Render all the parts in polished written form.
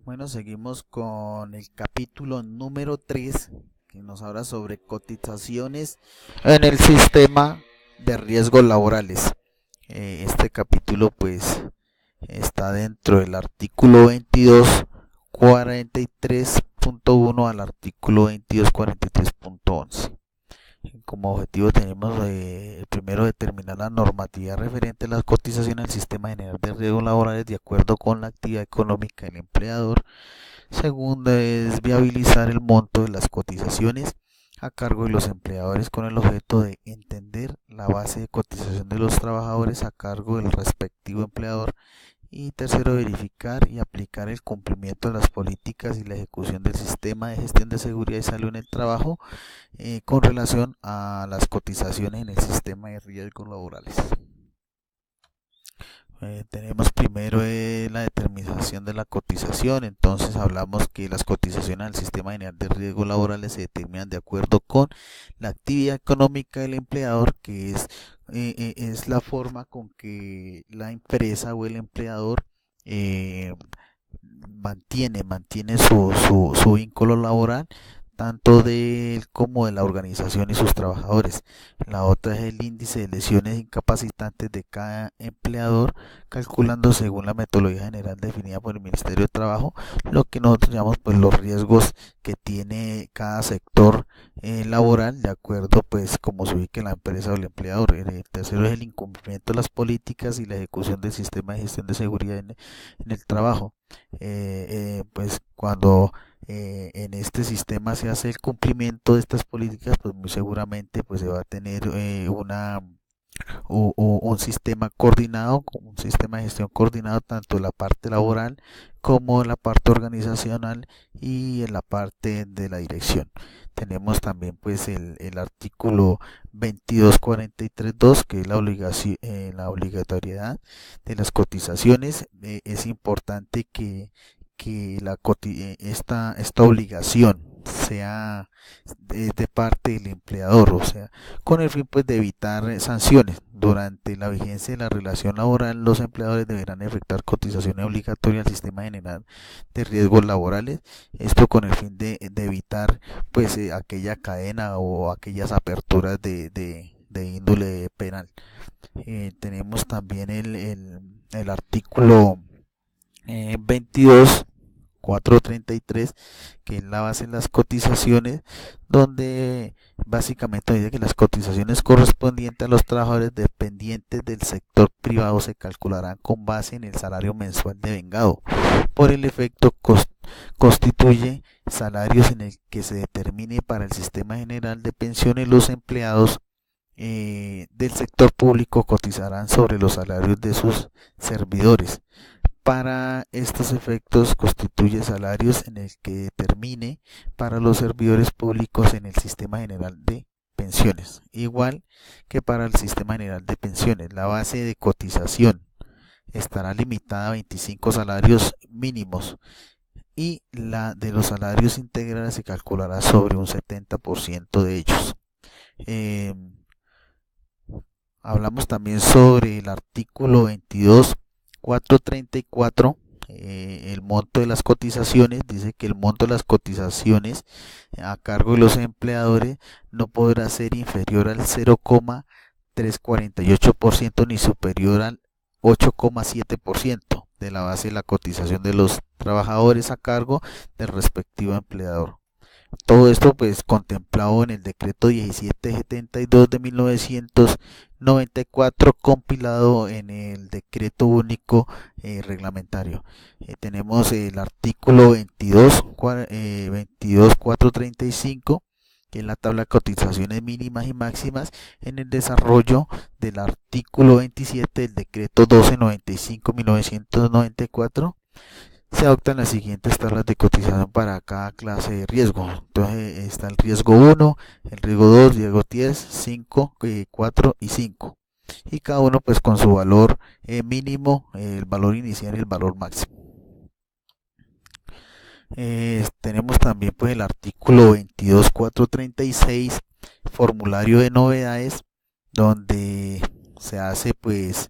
Bueno, seguimos con el capítulo número 3 que nos habla sobre cotizaciones en el sistema de riesgos laborales. Este capítulo pues está dentro del artículo 2243.1 al artículo 2243.11. Como objetivo tenemos primero determinar la normatividad referente a las cotizaciones al sistema general de riesgos laborales de acuerdo con la actividad económica del empleador. Segundo es viabilizar el monto de las cotizaciones a cargo de los empleadores con el objeto de entender la base de cotización de los trabajadores a cargo del respectivo empleador. Y tercero, verificar y aplicar el cumplimiento de las políticas y la ejecución del sistema de gestión de seguridad y salud en el trabajo con relación a las cotizaciones en el sistema de riesgos laborales. Tenemos primero la determinación de la cotización. Entonces hablamos que las cotizaciones al sistema general de riesgos laborales se determinan de acuerdo con la actividad económica del empleador, que es la forma con que la empresa o el empleador mantiene su vínculo laboral, tanto de él como de la organización y sus trabajadores. La otra es el índice de lesiones incapacitantes de cada empleador, calculando según la metodología general definida por el Ministerio de Trabajo, lo que nosotros llamamos pues los riesgos que tiene cada sector laboral, de acuerdo pues como se ubique la empresa o el empleador. El tercero es el incumplimiento de las políticas y la ejecución del sistema de gestión de seguridad en el trabajo. Pues cuando en este sistema se hace el cumplimiento de estas políticas, pues muy seguramente pues se va a tener un sistema coordinado, un sistema de gestión coordinado tanto en la parte laboral como en la parte organizacional y en la parte de la dirección. Tenemos también pues el artículo 2243.2, que es la obligatoriedad de las cotizaciones. Es importante que esta obligación sea de parte del empleador, o sea, con el fin pues de evitar sanciones. Durante la vigencia de la relación laboral, los empleadores deberán efectuar cotizaciones obligatorias al sistema general de riesgos laborales, esto con el fin de evitar pues aquella cadena o aquellas aperturas de índole penal. Tenemos también el artículo 22 433, que es la base de las cotizaciones, donde básicamente dice que las cotizaciones correspondientes a los trabajadores dependientes del sector privado se calcularán con base en el salario mensual devengado. Por el efecto, constituye salarios en el que se determine para el sistema general de pensiones. Los empleados del sector público cotizarán sobre los salarios de sus servidores. Para estos efectos constituye salarios en el que determine para los servidores públicos en el sistema general de pensiones, igual que para el sistema general de pensiones. La base de cotización estará limitada a 25 salarios mínimos y la de los salarios integrales se calculará sobre un 70% de ellos. Hablamos también sobre el artículo 22.434, el monto de las cotizaciones. Dice que el monto de las cotizaciones a cargo de los empleadores no podrá ser inferior al 0,348% ni superior al 8,7% de la base de la cotización de los trabajadores a cargo del respectivo empleador. Todo esto pues contemplado en el decreto 1772 de 1994, compilado en el decreto único reglamentario. Tenemos el artículo 22.435, que es la tabla de cotizaciones mínimas y máximas, en el desarrollo del artículo 27 del decreto 1295-1994. Se adoptan las siguientes tablas de cotización para cada clase de riesgo. Entonces está el riesgo 1, el riesgo 2, riesgo 10, 5, 4 y 5. Y cada uno pues con su valor mínimo, el valor inicial y el valor máximo. Tenemos también pues el artículo 22.436, formulario de novedades, donde se hace pues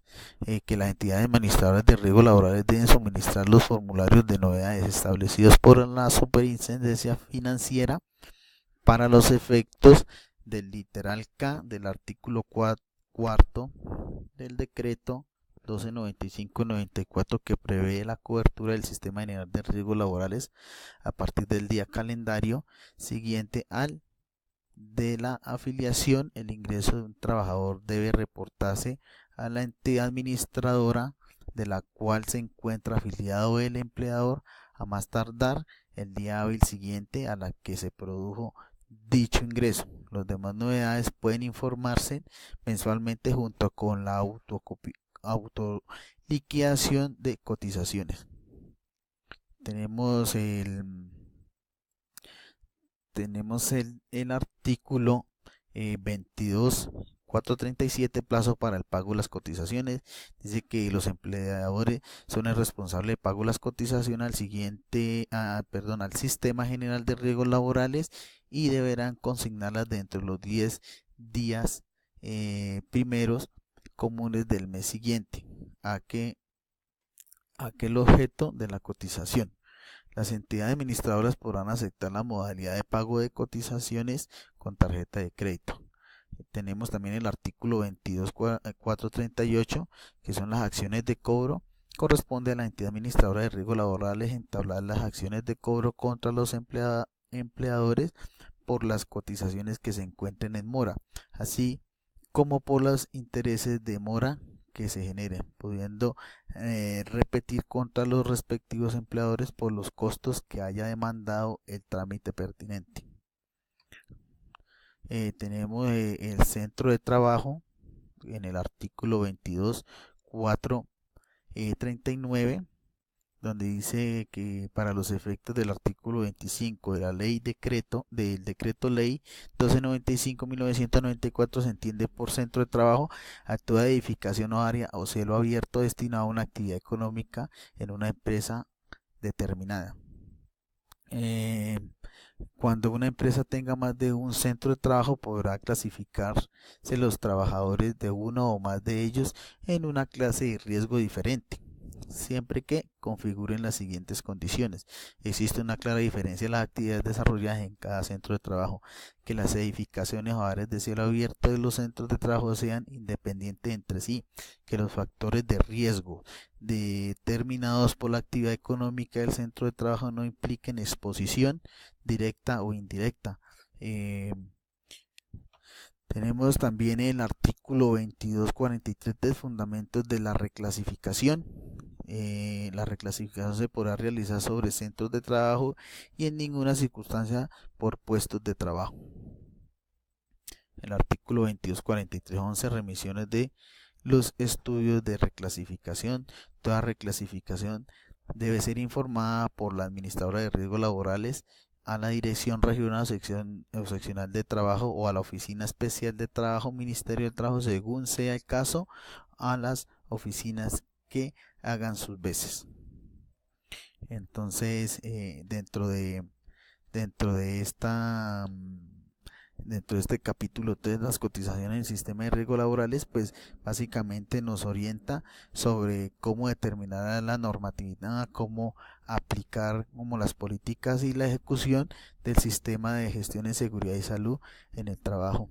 que las entidades administradoras de riesgos laborales deben suministrar los formularios de novedades establecidos por la Superintendencia Financiera para los efectos del literal K del artículo cuarto del decreto 1295-94 que prevé la cobertura del Sistema General de Riesgos Laborales a partir del día calendario siguiente al de la afiliación. El ingreso de un trabajador debe reportarse a la entidad administradora de la cual se encuentra afiliado el empleador a más tardar el día hábil siguiente a la que se produjo dicho ingreso. Las demás novedades pueden informarse mensualmente junto con la autoliquidación de cotizaciones. Tenemos el artículo 22.437, plazo para el pago de las cotizaciones. Dice que los empleadores son el responsable de pago de las cotizaciones al Sistema General de Riesgos Laborales y deberán consignarlas dentro de los 10 días primeros comunes del mes siguiente a que el objeto de la cotización. Las entidades administradoras podrán aceptar la modalidad de pago de cotizaciones con tarjeta de crédito. Tenemos también el artículo 22.438, que son las acciones de cobro. Corresponde a la entidad administradora de riesgos laborales entablar las acciones de cobro contra los empleadores por las cotizaciones que se encuentren en mora, así como por los intereses de mora que se generen, pudiendo repetir contra los respectivos empleadores por los costos que haya demandado el trámite pertinente. Tenemos el centro de trabajo en el artículo 22.439, donde dice que para los efectos del artículo 25 de la ley del decreto ley 1295-1994 se entiende por centro de trabajo a toda edificación o área o cielo abierto destinado a una actividad económica en una empresa determinada. Cuando una empresa tenga más de un centro de trabajo podrá clasificarse los trabajadores de uno o más de ellos en una clase de riesgo diferente, siempre que configuren las siguientes condiciones. Existe una clara diferencia en las actividades desarrolladas en cada centro de trabajo, que las edificaciones o áreas de cielo abierto de los centros de trabajo sean independientes entre sí, que los factores de riesgo determinados por la actividad económica del centro de trabajo no impliquen exposición directa o indirecta. Tenemos también el artículo 22.43 de fundamentos de la reclasificación. La reclasificación se podrá realizar sobre centros de trabajo y en ninguna circunstancia por puestos de trabajo. El artículo 22.43.11, remisiones de los estudios de reclasificación. Toda reclasificación debe ser informada por la administradora de riesgos laborales a la Dirección Regional o Seccional de Trabajo o a la Oficina Especial de Trabajo, Ministerio del Trabajo, según sea el caso, a las oficinas que hagan sus veces. Entonces, dentro de este capítulo 3, las cotizaciones en el sistema de riesgos laborales, pues básicamente nos orienta sobre cómo determinar la normatividad, cómo aplicar como las políticas y la ejecución del sistema de gestión en seguridad y salud en el trabajo.